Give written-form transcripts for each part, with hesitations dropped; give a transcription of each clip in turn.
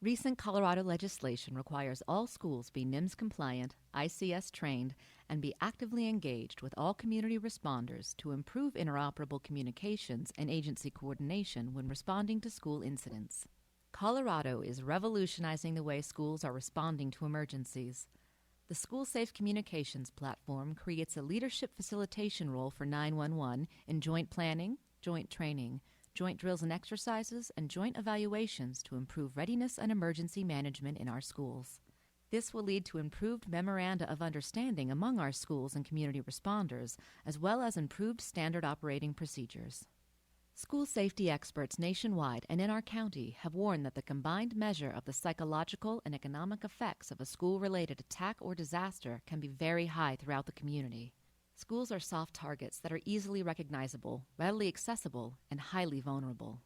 Recent Colorado legislation requires all schools be NIMS compliant, ICS trained, and be actively engaged with all community responders to improve interoperable communications and agency coordination when responding to school incidents. Colorado is revolutionizing the way schools are responding to emergencies. The School Safe Communications platform creates a leadership facilitation role for 911 in joint planning, joint training, joint drills and exercises, and joint evaluations to improve readiness and emergency management in our schools. This will lead to improved memoranda of understanding among our schools and community responders, as well as improved standard operating procedures. School safety experts nationwide and in our county have warned that the combined measure of the psychological and economic effects of a school-related attack or disaster can be very high throughout the community. Schools are soft targets that are easily recognizable, readily accessible, and highly vulnerable.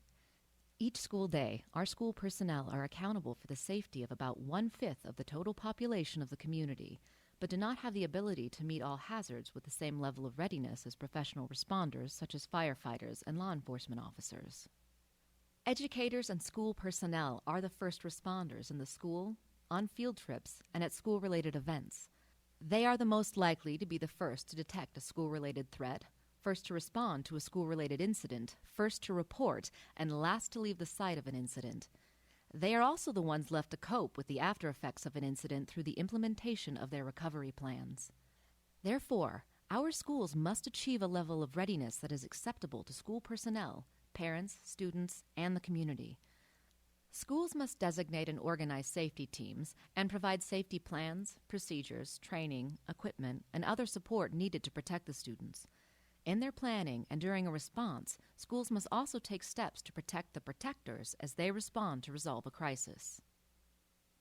Each school day, our school personnel are accountable for the safety of about 1/5 of the total population of the community, but do not have the ability to meet all hazards with the same level of readiness as professional responders such as firefighters and law enforcement officers. Educators and school personnel are the first responders in the school, on field trips, and at school-related events. They are the most likely to be the first to detect a school-related threat, first to respond to a school-related incident, first to report, and last to leave the site of an incident. They are also the ones left to cope with the after effects of an incident through the implementation of their recovery plans. Therefore, our schools must achieve a level of readiness that is acceptable to school personnel, parents, students, and the community. Schools must designate and organize safety teams and provide safety plans, procedures, training, equipment, and other support needed to protect the students. In their planning and during a response, schools must also take steps to protect the protectors as they respond to resolve a crisis.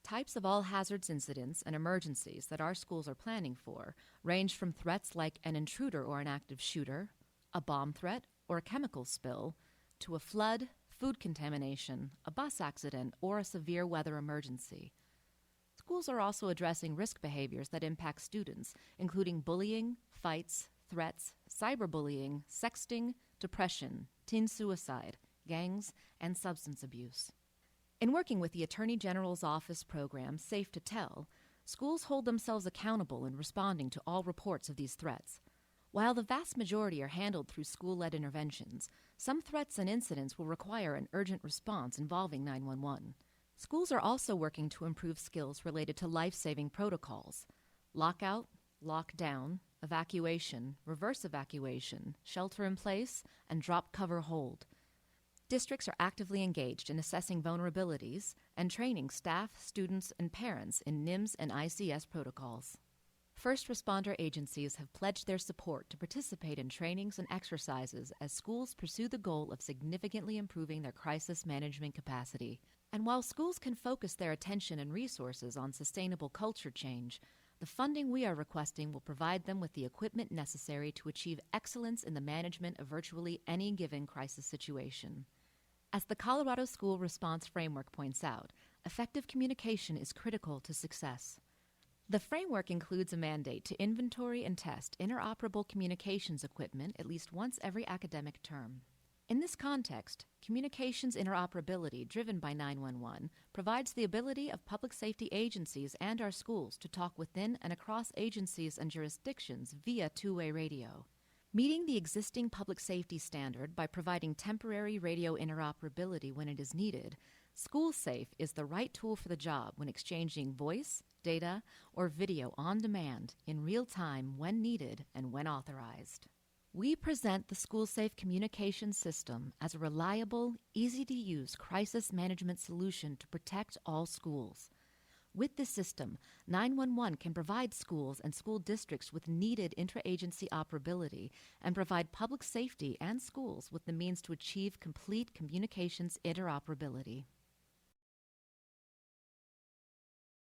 Types of all hazards incidents and emergencies that our schools are planning for range from threats like an intruder or an active shooter, a bomb threat, or a chemical spill, to a flood, food contamination, a bus accident, or a severe weather emergency. Schools are also addressing risk behaviors that impact students, including bullying, fights, threats, cyberbullying, sexting, depression, teen suicide, gangs, and substance abuse. In working with the Attorney General's Office program Safe to Tell, schools hold themselves accountable in responding to all reports of these threats. While the vast majority are handled through school-led interventions, some threats and incidents will require an urgent response involving 911. Schools are also working to improve skills related to life-saving protocols: lockout, lockdown, evacuation, reverse evacuation, shelter in place, and drop, cover, hold. Districts are actively engaged in assessing vulnerabilities and training staff, students, and parents in NIMS and ICS protocols. First responder agencies have pledged their support to participate in trainings and exercises as schools pursue the goal of significantly improving their crisis management capacity. And while schools can focus their attention and resources on sustainable culture change, the funding we are requesting will provide them with the equipment necessary to achieve excellence in the management of virtually any given crisis situation. As the Colorado School Response Framework points out, effective communication is critical to success. The framework includes a mandate to inventory and test interoperable communications equipment at least once every academic term. In this context, communications interoperability driven by 911 provides the ability of public safety agencies and our schools to talk within and across agencies and jurisdictions via two-way radio. Meeting the existing public safety standard by providing temporary radio interoperability when it is needed, SchoolSafe is the right tool for the job when exchanging voice, data, or video on demand in real time when needed and when authorized. We present the SchoolSafe communication system as a reliable, easy-to-use crisis management solution to protect all schools. With this system, 911 can provide schools and school districts with needed intra-agency operability and provide public safety and schools with the means to achieve complete communications interoperability.